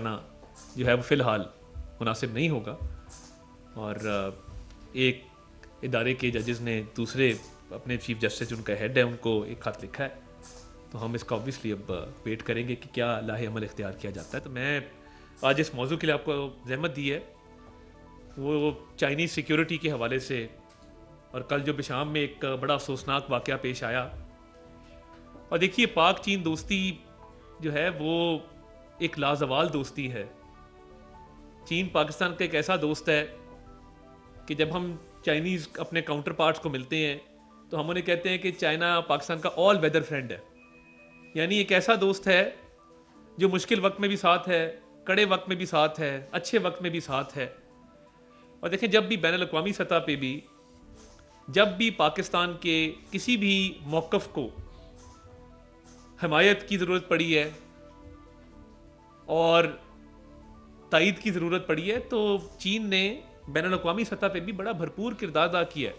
करना जो है वो फ़िलहाल मुनासिब नहीं होगा। और एक इदारे के जजेस ने दूसरे अपने चीफ जस्टिस जो उनका हेड है उनको एक ख़त लिखा है, तो हम इसका ऑब्वियसली अब वेट करेंगे कि क्या लाहे अमल इख्तियार किया जाता है। तो मैं आज इस मौजू के लिए आपको ज़हमत दी है वो चाइनीज़ सिक्योरिटी के हवाले से, और कल जो बिशाम में एक बड़ा अफसोसनाक वाक़या पेश आया। और देखिए, पाक चीन दोस्ती जो है वो एक लाजवाल दोस्ती है। चीन पाकिस्तान का एक ऐसा दोस्त है कि जब हम चाइनीज़ अपने काउंटर पार्ट्स को मिलते हैं तो हम उन्हें कहते हैं कि चाइना पाकिस्तान का ऑल वेदर फ्रेंड है। यानी एक ऐसा दोस्त है जो मुश्किल वक्त में भी साथ है, कड़े वक्त में भी साथ है, अच्छे वक्त में भी साथ है। और देखें, जब भी बैन अल-अक़वामी सतह पे भी जब भी पाकिस्तान के किसी भी मौक़िफ़ को हमायत की ज़रूरत पड़ी है और तायद की ज़रूरत पड़ी है, तो चीन ने बैन अल-अक़वामी सतह पे भी बड़ा भरपूर किरदार अदा किया है।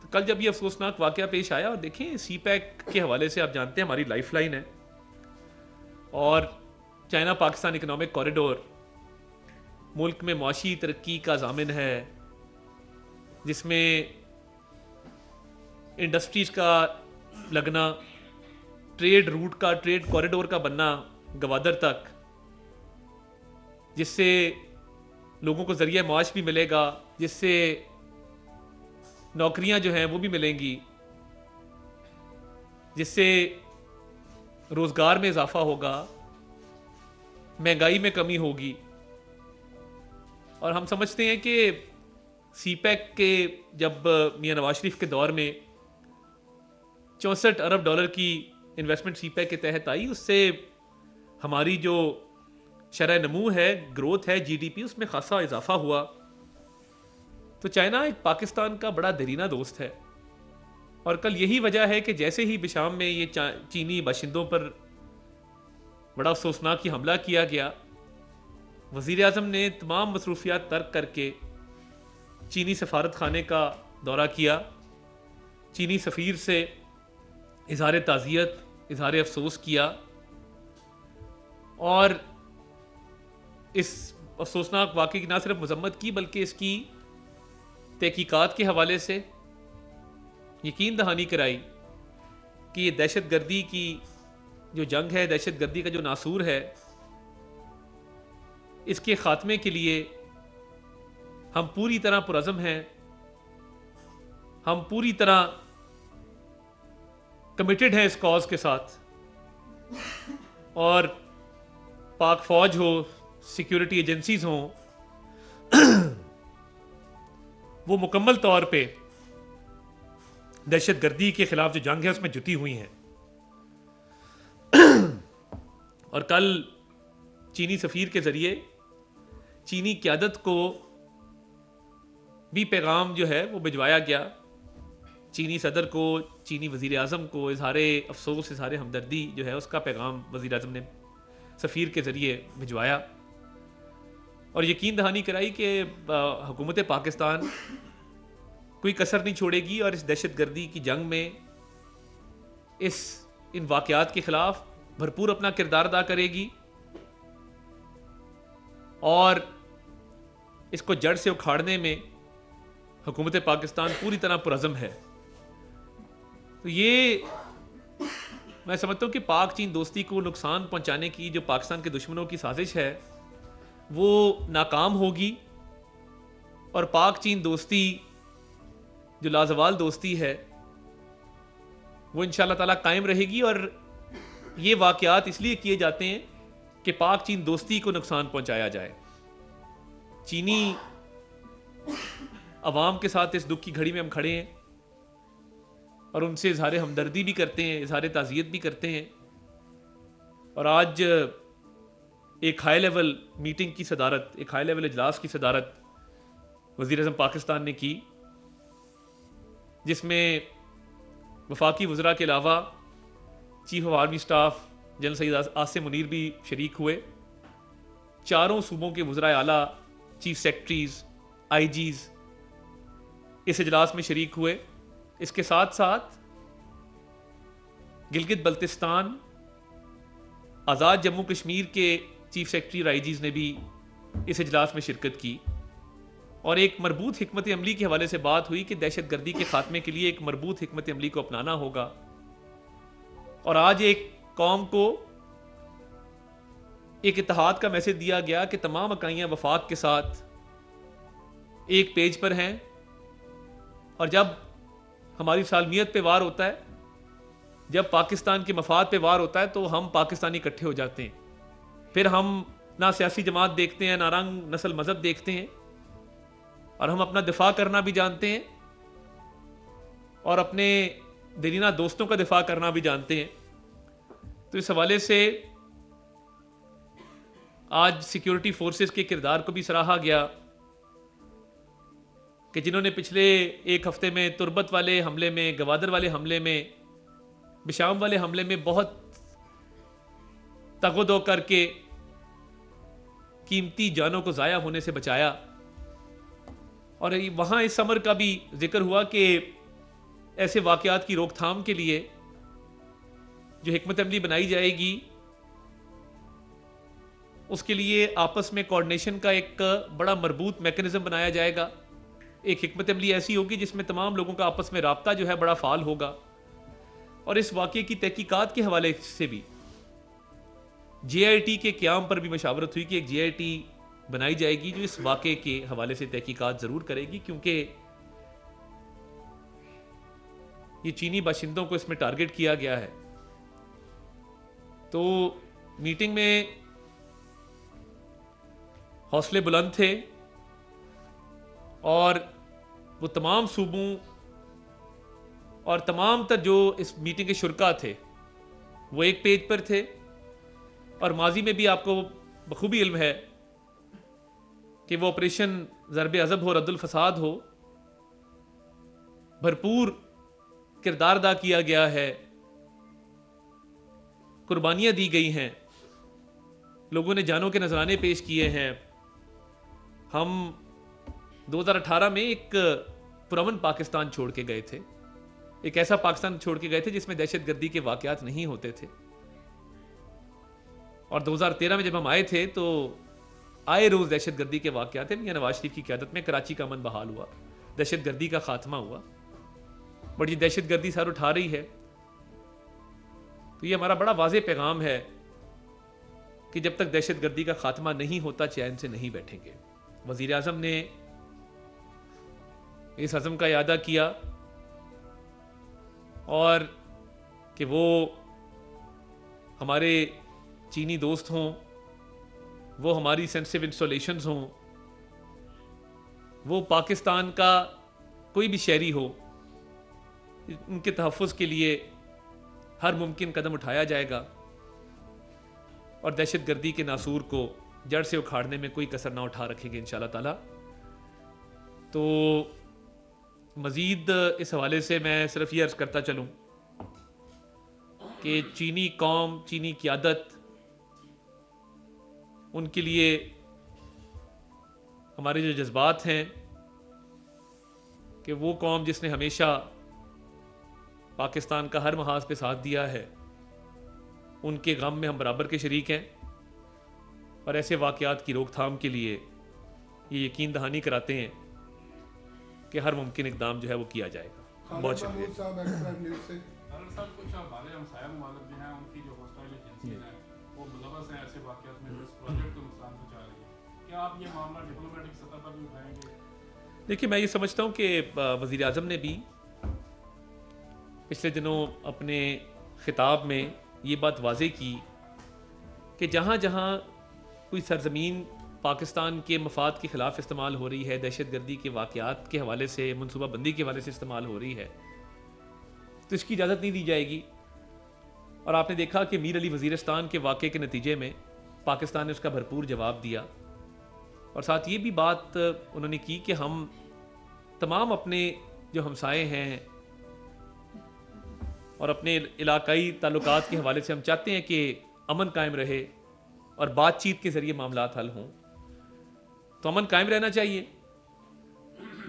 तो कल जब ये अफसोसनाक वाक़या पेश आया, और देखें सी पैक के हवाले से आप जानते हैं हमारी लाइफ लाइन है, और चाइना पाकिस्तान इकनॉमिक कॉरिडोर मुल्क में मुआशी तरक्की का ज़ामिन है, जिसमें इंडस्ट्रीज़ का लगना, ट्रेड रूट का, ट्रेड कॉरिडोर का बनना गवादर तक, जिससे लोगों को ज़रिया माश भी मिलेगा, जिससे नौकरियां जो हैं वो भी मिलेंगी, जिससे रोज़गार में इजाफा होगा, महंगाई में कमी होगी। और हम समझते हैं कि सी पैक के जब मियां नवाज शरीफ के दौर में 64 अरब डॉलर की इन्वेस्टमेंट सी पैक के तहत आई, उससे हमारी जो शरह नमू है, ग्रोथ है, जीडीपी, उसमें खासा इजाफा हुआ। तो चाइना एक पाकिस्तान का बड़ा दरीना दोस्त है, और कल यही वजह है कि जैसे ही बिशाम में ये चीनी बाशिंदों पर बड़ा अफसोसनाक ही हमला किया गया, वज़ीर आज़म ने तमाम मसरूफियात तर्क करके चीनी सफारत खाने का दौरा किया, चीनी सफ़ीर से इजहार ताज़ियत, इजहार अफसोस किया, और इस अफसोसनाक वाक़े की ना सिर्फ मज़म्मत की बल्कि इसकी तहकीकात के हवाले से यकीन दहानी कराई कि ये दहशत गर्दी की जो जंग है, दहशत गर्दी का जो नासूर है, इसके ख़ात्मे के लिए हम पूरी तरह पुरज़म हैं, हम पूरी तरह कमिटेड हैं इस कॉज के साथ। और पाक फ़ौज हो, सिक्योरिटी एजेंसीज हों, वो मुकम्मल तौर पे दहशत गर्दी के खिलाफ जो जंग है उसमें जुटी हुई हैं। और कल चीनी सफ़ीर के ज़रिए चीनी क़यादत को भी पैगाम जो है वो भिजवाया गया, चीनी सदर को, चीनी वज़ीर आज़म को इजहार अफसोस, इजहार हमदर्दी जो है उसका पैगाम वज़ीर आज़म ने सफ़ीर के ज़रिए भिजवाया, और यकीन दहानी कराई कि हुकूमत पाकिस्तान कोई कसर नहीं छोड़ेगी और इस दहशत गर्दी की जंग में इन वाक़यात के ख़िलाफ़ भरपूर अपना किरदार अदा करेगी, और इसको जड़ से उखाड़ने में हुकूमत पाकिस्तान पूरी तरह पुरज़म है। तो ये मैं समझता हूँ कि पाक चीन दोस्ती को नुकसान पहुँचाने की जो पाकिस्तान के दुश्मनों की साजिश है वो नाकाम होगी, और पाक चीन दोस्ती जो लाजवाल दोस्ती है वो इंशाअल्लाह ताला कायम रहेगी। और ये वाक़यात इसलिए किए जाते हैं कि पाक चीन दोस्ती को नुकसान पहुंचाया जाए। चीनी अवाम के साथ इस दुख की घड़ी में हम खड़े हैं और उनसे इजहार हमदर्दी भी करते हैं, इजहार ताज़ियत भी करते हैं। और आज एक हाई लेवल मीटिंग की सदारत, एक हाई लेवल इजलास की सदारत वज़ीर आज़म पाकिस्तान ने की, जिसमें वफाकी वज़रा के अलावा chief of army staff general Syed Asim Munir भी शरीक हुए। चारों सूबों के वज़रा आला, चीफ सेक्रेटरीज, आईजीज इस इजलास में शरीक हुए। इसके साथ साथ गिलगित बल्तिस्तान, आज़ाद जम्मू कश्मीर के चीफ सेक्रेटरी और आईजीज ने भी इस इजलास में शिरकत की और एक मरबूत हिकमत अमली के हवाले से बात हुई कि दहशत गर्दी के खात्मे के लिए एक मरबूत हिकमत अमली को अपनाना होगा। और आज एक कौम को एक इत्तेहाद का मैसेज दिया गया कि तमाम इकाइयां वफाक के साथ एक पेज पर हैं और जब हमारी सालमियत पे वार होता है, जब पाकिस्तान के मफाद पे वार होता है तो हम पाकिस्तानी इकट्ठे हो जाते हैं। फिर हम ना सियासी जमात देखते हैं, ना रंग नस्ल मजहब देखते हैं और हम अपना दिफा करना भी जानते हैं और अपने दरीना दोस्तों का दिफा करना भी जानते हैं। तो इस हवाले से आज सिक्योरिटी फोर्सेस के किरदार को भी सराहा गया कि जिन्होंने पिछले एक हफ्ते में तुरबत वाले हमले में, गवादर वाले हमले में, बिशाम वाले हमले में बहुत तगोदो करके कीमती जानों को ज़ाया होने से बचाया। और वहाँ इस समर का भी जिक्र हुआ कि ऐसे वाक़यात की रोकथाम के लिए जो हिकमत अमली बनाई जाएगी उसके लिए आपस में कोऑर्डिनेशन का एक बड़ा मरबूत मैकेनिज्म बनाया जाएगा। एक हिकमत अमली ऐसी होगी जिसमें तमाम लोगों का आपस में राब्ता जो है बड़ा फाल होगा। और इस वाक़े की तहकीकात के हवाले से भी JIT के क़याम पर भी मशावरत हुई कि एक JIT बनाई जाएगी जो इस वाक़े के हवाले से तहकीकात ज़रूर करेगी, क्योंकि ये चीनी बाशिंदों को इसमें टारगेट किया गया है। तो मीटिंग में हौसले बुलंद थे और वो तमाम सूबों और तमाम तर जो इस मीटिंग के शुरका थे वो एक पेज पर थे। और माजी में भी आपको बखूबी इल्म है कि वो ऑपरेशन ज़रब अज़ब हो, रद्दुल फसाद हो, भरपूर किरदार अदा किया गया है, कुर्बानियां दी गई हैं, लोगों ने जानों के नजराने पेश किए हैं। हम 2018 में एक पुरअमन पाकिस्तान छोड़ के गए थे, एक ऐसा पाकिस्तान छोड़ के गए थे जिसमें दहशतगर्दी के वाकयात नहीं होते थे। और 2013 में जब हम आए थे तो आए रोज दहशतगर्दी के वाकयात थे। मियां नवाज शरीफ की क़यादत में कराची का अमन बहाल हुआ, दहशतगर्दी का खात्मा हुआ, बट ये दहशतगर्दी सर उठा रही है। तो ये हमारा बड़ा वाज़ेह पैगाम है कि जब तक दहशतगर्दी का खात्मा नहीं होता चैन से नहीं बैठेंगे। वज़ीर आज़म ने इस अज़म का यादा किया और कि वो हमारे चीनी दोस्त हों, वो हमारी सेंसिटिव इंस्टॉलेशंस हों, वो पाकिस्तान का कोई भी शहरी हो, उनके तहफ़्फ़ुज़ के लिए हर मुमकिन कदम उठाया जाएगा और दहशतगर्दी के नासूर को जड़ से उखाड़ने में कोई कसर ना उठा रखेंगे इंशाअल्लाह ताला। तो मज़ीद इस हवाले से मैं सिर्फ ये अर्ज़ करता चलूँ कि चीनी कौम, चीनी क़यादत, उनके लिए हमारे जो जज्बात हैं कि वो कौम जिसने हमेशा पाकिस्तान का हर महाज पे साथ दिया है, उनके गम में हम बराबर के शरीक हैं और ऐसे वाक़यात की रोकथाम के लिए ये यकीन दहानी कराते हैं कि हर मुमकिन इक़दाम जो है वो किया जाएगा। बहुत शुक्रिया। कुछ हमारे हमसाया मुमालिक जो हैं उनकी जो हॉस्टाइल एजेंसीज हैं वो मुलव्वस हैं ऐसे वाक़यात में जो इस प्रोजेक्ट को नुकसान पहुंचा रही है। क्या आप ये मामला डिप्लोमेटिक सतह पर भी उठाएंगे? देखिए, मैं ये समझता हूँ कि वज़ीर आज़म ने भी पिछले दिनों अपने खिताब में ये बात वाज़ेह की कि जहाँ जहाँ कोई सरजमीन पाकिस्तान के मफाद के ख़िलाफ़ इस्तेमाल हो रही है, दहशतगर्दी के वाक़यात के हवाले से, मनसूबाबंदी के हवाले से इस्तेमाल हो रही है, तो इसकी इजाज़त नहीं दी जाएगी। और आपने देखा कि मीर अली वज़ीरिस्तान के वाक़े के नतीजे में पाकिस्तान ने उसका भरपूर जवाब दिया। और साथ ये भी बात उन्होंने की कि हम तमाम अपने जो हमसाए हैं और अपने इलाकाई ताल्लुकात के हवाले से हम चाहते हैं कि अमन कायम रहे और बातचीत के ज़रिए मामलात हल हों। तो अमन कायम रहना चाहिए,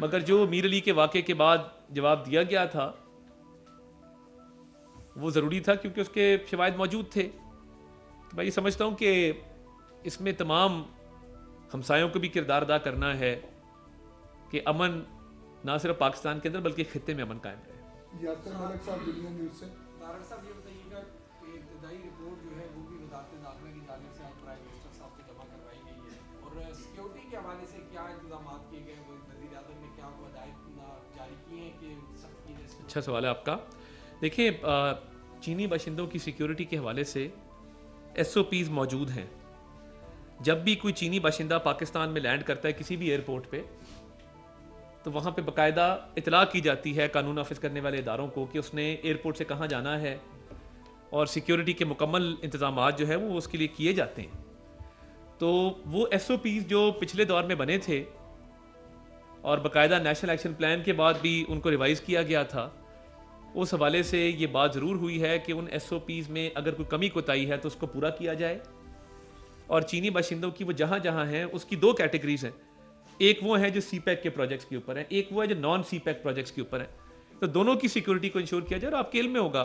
मगर जो मीर अली के वाक़े के बाद जवाब दिया गया था वो ज़रूरी था क्योंकि उसके शवाहिद मौजूद थे। तो मैं ये समझता हूँ कि इसमें तमाम हमसायों को भी किरदार अदा करना है कि अमन ना सिर्फ पाकिस्तान के अंदर बल्कि खित्ते में अमन कायम रहे। यासर मलिक साहब दुनिया न्यूज़ से। नारायण साहब ये बताइएगा कि इब्तदाई रिपोर्ट जो है वो भी वज़ारत दाखिला की जानिब से आज प्राइम मिनिस्टर साहब को जमा करवाई गई है, और सिक्योरिटी के हवाले से क्या इंतजाम किए गए, वज़ीर आज़म ने क्या हदायत जारी की हैं कि सख्ती से। अच्छा सवाल है आपका। देखिए चीनी बाशिंदों की सिक्योरिटी के हवाले से SOPs मौजूद हैं। जब भी कोई चीनी बाशिंदा पाकिस्तान में लैंड करता है किसी भी एयरपोर्ट पे, तो वहाँ पे बाकायदा इतला की जाती है कानून नाफिज करने वाले इदारों को कि उसने एयरपोर्ट से कहाँ जाना है, और सिक्योरिटी के मुकम्मल इंतजाम जो है वो उसके लिए किए जाते हैं। तो वो SOPs जो पिछले दौर में बने थे और बाकायदा नेशनल एक्शन प्लान के बाद भी उनको रिवाइज़ किया गया था, उस हवाले से ये बात ज़रूर हुई है कि उन SOPs में अगर कोई कमी कोताही है तो उसको पूरा किया जाए। और चीनी बाशिंदों की वो जहाँ जहाँ हैं उसकी दो कैटेगरीज हैं, एक वो है जो CPEC के प्रोजेक्ट्स के ऊपर है, एक वो है जो नॉन CPEC प्रोजेक्ट्स के ऊपर है। तो दोनों की सिक्योरिटी को इंश्योर किया जाए। और आपके इल्म में होगा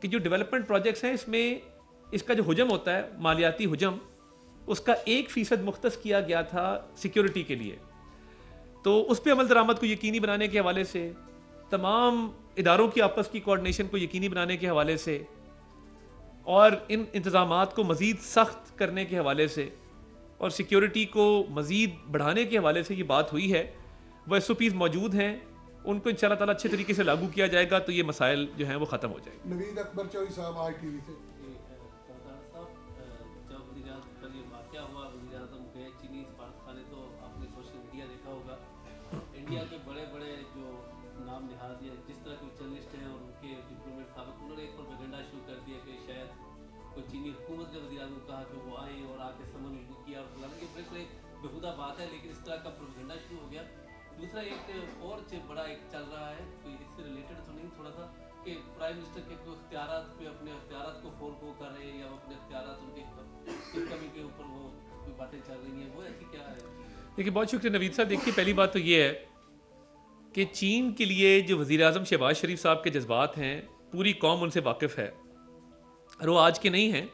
कि जो डेवलपमेंट प्रोजेक्ट्स हैं इसमें इसका जो हुजम होता है, मालियाती हुजम, उसका 1% मुख्तस किया गया था सिक्योरिटी के लिए। तो उस पर अमल दरामद को यकीनी बनाने के हवाले से, तमाम इदारों की आपस की कोऑर्डिनेशन को यकीनी बनाने के हवाले से और इन इंतज़ामात को मज़ीद सख्त करने के हवाले से और सिक्योरिटी को मज़ीद बढ़ाने के हवाले से ये बात हुई है। वो SOPs मौजूद हैं, उनको इंशाअल्लाह ताला अच्छे तरीके से लागू किया जाएगा तो ये मसाइल जो हैं वो ख़त्म हो जाएंगे। नवीद अकबर चौधरी साहब ITV से। जब वज़ीर-ए-आज़म पर ये वाक़या हुआ, वज़ीर-ए-आज़म गए चीनी सफारतखाने, तो आपने सोशल मीडिया देखा होगा, इंडिया के बड़े बड़े जो नाम निहाज या जिस तरह के जर्नलिस्ट हैं और उनके डिप्लोमेट साहब, उन्होंने एक प्रोपेगेंडा शुरू कर दिया कि शायद कोई चीनी हुकूमत ने वज़ीर-ए-आज़म को कहा कि वो आए और आके समन उनको किया और फलाना। ये बिल्कुल बेहुदा बात है, लेकिन इस तरह का प्रोपेगेंडा शुरू हो गया। दूसरा एक और बड़ा एक चल रहा है, कोई इससे रिलेटेड तो नहीं, थोड़ा सा, कि प्राइम मिनिस्टर के कोई इख्तियारात पे अपने इख्तियारात को फोरगो कर रहे हैं या अपने इख्तियारात उनके कमी के ऊपर वो कोई बातें चल रही हैं, वो ऐसी क्या है? देखिए बहुत शुक्रिया नवीद साहब। देखिए पहली बात तो ये है कि चीन के लिए जो वज़ीर-ए-आज़म शहबाज शरीफ साहब के जज्बात हैं, पूरी कौम उनसे वाकिफ़ है और वो आज के नहीं हैं,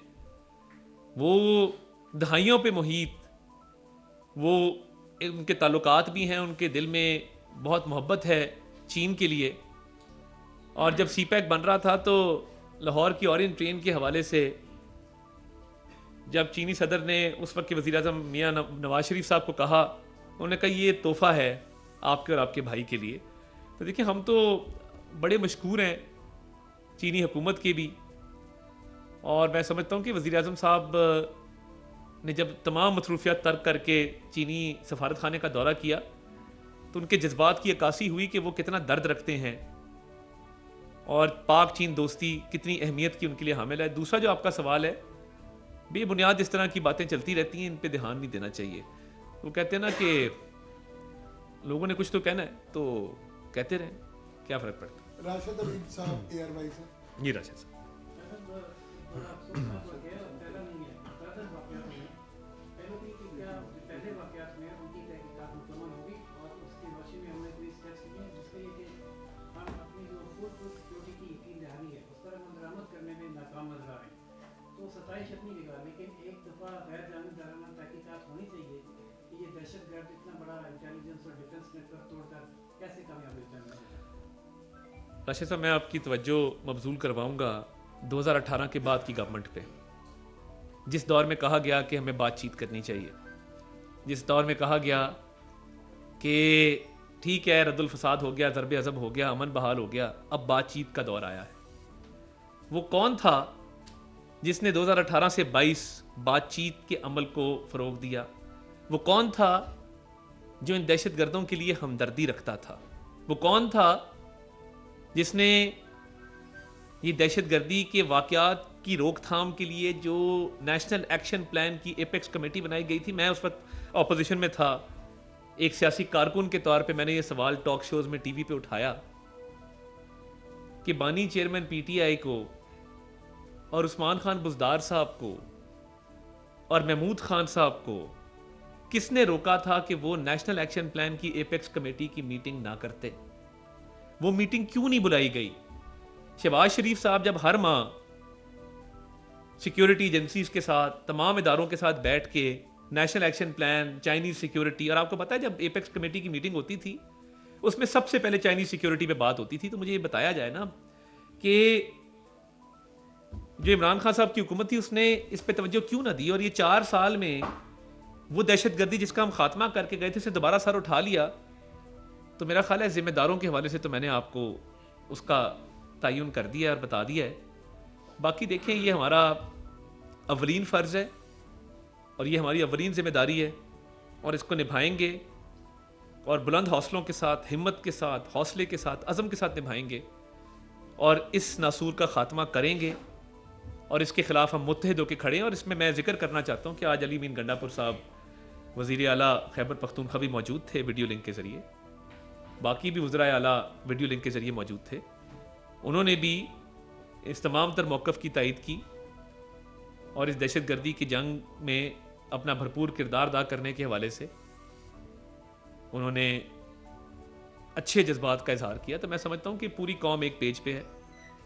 वो दहाइयों पे मुहीत, वो उनके ताल्लुकात भी हैं, उनके दिल में बहुत मोहब्बत है चीन के लिए। और जब CPEC बन रहा था तो लाहौर की ऑरेंज ट्रेन के हवाले से जब चीनी सदर ने उस वक्त के वज़ीर-ए-आज़म मियाँ नवाज शरीफ साहब को कहा, उन्होंने कहा ये तोहफ़ा है आपके और आपके भाई के लिए। तो देखिए हम तो बड़े मशकूर हैं चीनी हुकूमत के भी, और मैं समझता हूँ कि वज़ीर-ए-आज़म साहब ने जब तमाम मसरूफियात तर्क करके चीनी सफारत खाने का दौरा किया तो उनके जज्बात की अक्कासी हुई कि वो कितना दर्द रखते हैं और पाक चीन दोस्ती कितनी अहमियत की उनके लिए हामिल है। दूसरा जो आपका सवाल है, बेबुनियाद इस तरह की बातें चलती रहती हैं, इन पे ध्यान नहीं देना चाहिए। वो कहते हैं ना कि लोगों ने कुछ तो कहना है तो कहते रहें, क्या फ़र्क पड़ता है। राशिद अमीन साहब ARY से। जी राशिद साहब। राशिद साहब मैं आपकी तवज्जो मबजूल करवाऊंगा 2018 के बाद की गवर्नमेंट पे, जिस दौर में कहा गया कि हमें बातचीत करनी चाहिए, जिस दौर में कहा गया कि ठीक है रद्दुल फसाद हो गया, ज़रब अज़ब हो गया, अमन बहाल हो गया, अब बातचीत का दौर आया है। वो कौन था जिसने 2018 से 22 बातचीत के अमल को फ़रोग दिया? वो कौन था जो इन दहशतगर्दों के लिए हमदर्दी रखता था? वो कौन था जिसने ये दहशतगर्दी के वाक़यात की रोकथाम के लिए जो नेशनल एक्शन प्लान की एपेक्स कमेटी बनाई गई थी? मैं उस वक्त अपोजिशन में था, एक सियासी कारकुन के तौर पे मैंने ये सवाल टॉक शोज़ में TV पे उठाया कि बानी चेयरमैन PTI को और उस्मान खान बुज़दार साहब को और महमूद खान साहब को किसने रोका था कि वो नेशनल एक्शन प्लान की एपेक्स कमेटी की मीटिंग ना करते? वो मीटिंग क्यों नहीं बुलाई गई? शहबाज शरीफ साहब जब हर माह सिक्योरिटी एजेंसीज के साथ, तमाम इदारों के साथ बैठ के national action plan, Chinese security, और आपको पता है जब एपेक्स कमेटी की मीटिंग होती थी उसमें सबसे पहले चाइनीज़ सिक्योरिटी पे बात होती थी। तो मुझे ये बताया जाए ना कि जो इमरान खान साहब की हुकूमत थी उसने इस पे तवज्जो क्यों ना दी, और ये 4 साल में वो दहशतगर्दी जिसका हम खात्मा करके गए थे उसे दोबारा सर उठा लिया। तो मेरा ख्याल है जिम्मेदारों के हवाले से तो मैंने आपको उसका तयन कर दिया और बता दिया है। बाकी देखें, ये हमारा अवलीन फ़र्ज़ है और ये हमारी अवलीन ज़िम्मेदारी है और इसको निभाएंगे और बुलंद हौसलों के साथ, हिम्मत के साथ, हौसले के साथ, अज़म के साथ निभाएंगे और इस नासूर का ख़ात्मा करेंगे और इसके ख़िलाफ़ हम मुत्तहिद होकर खड़े हैं। और इसमें मैं ज़िक्र करना चाहता हूँ कि आज अली मीन गंडापुर साहब वज़ीर आला खैबर पख्तूनख्वा भी मौजूद थे वीडियो लिंक के ज़रिए, बाकी भी वज़राए आला वीडियो लिंक के ज़रिए मौजूद थे। उन्होंने भी इस तमाम तर मौक़िफ़ की तायद की और इस दहशतगर्दी की जंग में अपना भरपूर किरदार अदा करने के हवाले से उन्होंने अच्छे जज्बात का इजहार किया। तो मैं समझता हूँ कि पूरी कौम एक पेज पे है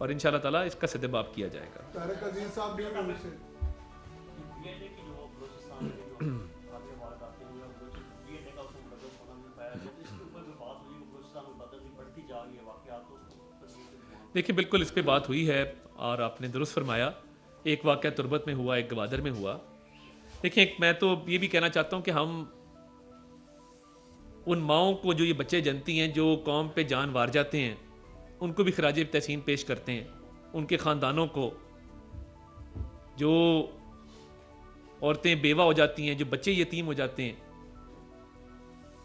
और इंशाअल्लाह ताला इसका सदबाब किया जाएगा। तारिक अजीज साहब भी हैं उनसे देखिए, बिल्कुल इस पे बात हुई है और आपने दुरुस्त फरमाया। एक वाक़या तुर्बत में हुआ, एक गवादर में हुआ। देखिए, मैं तो ये भी कहना चाहता हूँ कि हम उन माओं को जो ये बच्चे जनती हैं, जो कौम पे जान वार जाते हैं, उनको भी खराज तहसीन पेश करते हैं। उनके ख़ानदानों को, जो औरतें बेवा हो जाती हैं, जो बच्चे यतीम हो जाते हैं,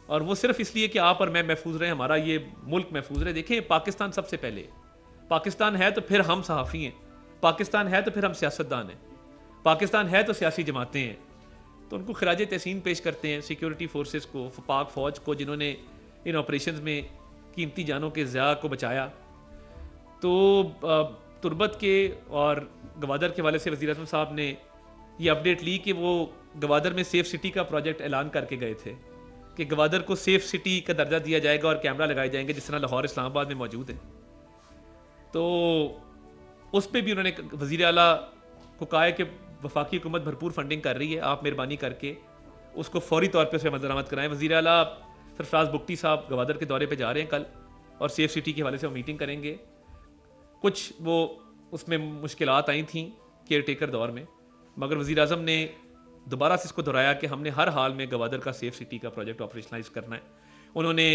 और वो सिर्फ इसलिए कि आप और मैं महफूज रहे, हमारा ये मुल्क महफूज रहे। देखें, पाकिस्तान सबसे पहले, पाकिस्तान है तो फिर हम सहाफ़ी हैं, पाकिस्तान है तो फिर हम सियासतदान हैं, पाकिस्तान है तो सियासी जमातें हैं। तो उनको खराज तहसीन पेश करते हैं, सिक्योरिटी फोर्सेस को, पाक फ़ौज को, जिन्होंने इन ऑपरेशंस में कीमती जानों के ज़िया को बचाया। तो तुर्बत के और गवादर के हवाले से वज़ीर आज़म साहब ने ये अपडेट ली कि वो गवादर में सेफ़ सिटी का प्रोजेक्ट ऐलान करके गए थे कि गवादर को सेफ़ सिटी का दर्जा दिया जाएगा और कैमरा लगाए जाएंगे जिस तरह लाहौर इस्लामाबाद में मौजूद है। तो उस पर भी उन्होंने वज़ीर आला को कहा है कि वफाकी हुकूमत भरपूर फंडिंग कर रही है, आप मेहरबानी करके उसको फौरी तौर पर उसे मदरामद कराएं। वज़ीर आला सरफराज बुगटी साहब गवादर के दौरे पे जा रहे हैं कल और सेफ़ सिटी के हवाले से वो मीटिंग करेंगे। कुछ वो उसमें मुश्किलात आई थी केयर टेकर दौर में, मगर वज़ीर आज़म ने दोबारा से इसको दोहराया कि हमने हर हाल में गवादर का सेफ़ सिटी का प्रोजेक्ट ऑपरेशनलाइज करना है। उन्होंने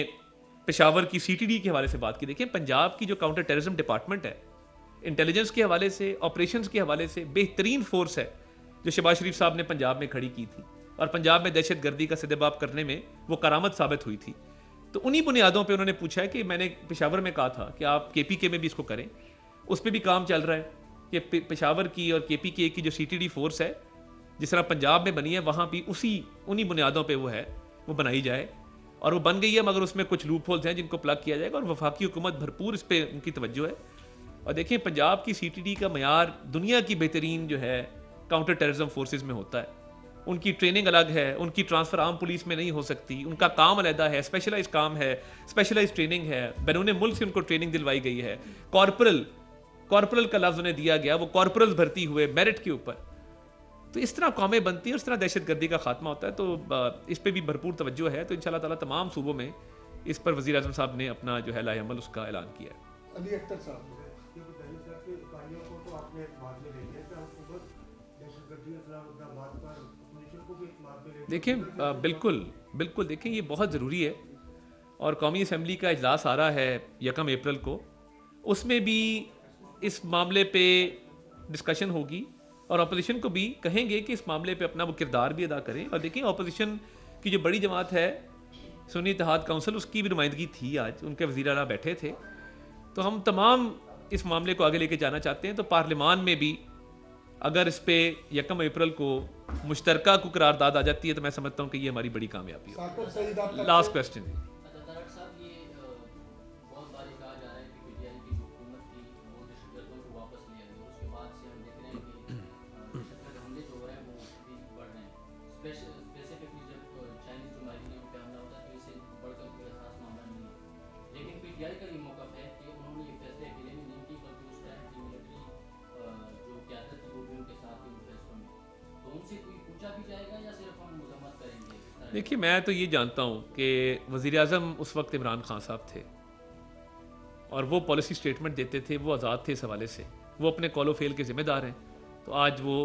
पेशावर की CTD के हवाले से बात की। देखें, पंजाब की जो काउंटर टेररिज्म डिपार्टमेंट है, इंटेलिजेंस के हवाले से, ऑपरेशंस के हवाले से बेहतरीन फोर्स है जो शहबाज शरीफ साहब ने पंजाब में खड़ी की थी और पंजाब में दहशत गर्दी का सदेबाब करने में वो करामत साबित हुई थी। तो उन्हीं बुनियादों पे उन्होंने पूछा है कि मैंने पेशावर में कहा था कि आप KPK में भी इसको करें, उस पर भी काम चल रहा है कि पेशावर की और KPK की जो CTD फोर्स है जिस तरह पंजाब में बनी है, वहाँ भी उन्हीं बुनियादों पर वो बनाई जाए और वो बन गई है, मगर उसमें कुछ लूप होल्स हैं जिनको प्लग किया जाएगा और वफाकी हुकूमत भरपूर इस पर उनकी तवज्जो है। और देखिए, पंजाब की CTD का मयार दुनिया की बेहतरीन जो है काउंटर टेररिज्म फोर्सेस में होता है। उनकी ट्रेनिंग अलग है, उनकी ट्रांसफ़र आम पुलिस में नहीं हो सकती, उनका काम अलहदा है, स्पेशलाइज काम है, स्पेशलाइज ट्रेनिंग है, बैरून मुल्क से उनको ट्रेनिंग दिलवाई गई है। कॉर्पोरल का लफ्ज़ उन्हें दिया गया, वो कॉर्पोरल भर्ती हुए मेरिट के ऊपर। तो इस तरह कौमें बनती हैं, इस तरह दहशत गर्दी का खात्मा होता है। तो इस पर भी भरपूर तवज्जो है। तो इंशाअल्लाह ताला तमाम सूबों में इस पर वज़ीर आज़म साहब ने अपना जो है लाए अमल उसका ऐलान किया है। अली अख्तर साहब देखें, बिल्कुल देखें, ये बहुत ज़रूरी है और कौमी असम्बली का इजलास आ रहा है 1 अप्रैल को, उसमें भी इस मामले पे डिस्कशन होगी और अपोजिशन को भी कहेंगे कि इस मामले पे अपना वो किरदार भी अदा करें। और देखिए, अपोजिशन की जो बड़ी जमात है सुन्नी इत्तेहाद काउंसिल, उसकी भी नुमाइंदगी थी, आज उनके वज़ीर आला बैठे थे। तो हम तमाम इस मामले को आगे लेके जाना चाहते हैं। तो पार्लियामान में भी अगर इस पे 1 अप्रैल को मुश्तरका को करारदाद आ जाती है तो मैं समझता हूँ कि ये हमारी बड़ी कामयाबी है। Last question. क़यादत वो भी उनके साथ ही उन फैसलों में, तो उनसे कोई पूछा भी जाएगा या सिर्फ हम मजम्मत करेंगे इस तरह? देखिए, मैं तो ये जानता हूँ कि वज़ीर आज़म उस वक्त इमरान खान साहब थे और वो पॉलिसी स्टेटमेंट देते थे, वो आज़ाद थे इस हवाले से, वो अपने कॉलो फेल के ज़िम्मेदार हैं। तो आज वो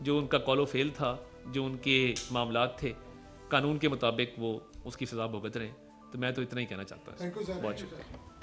जो उनका कॉलो फेल था, जो उनके मामलात थे, कानून के मुताबिक वो उसकी सज़ा भुगत रहे हैं। तो मैं तो इतना ही कहना चाहता हूँ। Thank you sir. बहुत शुक्रिया।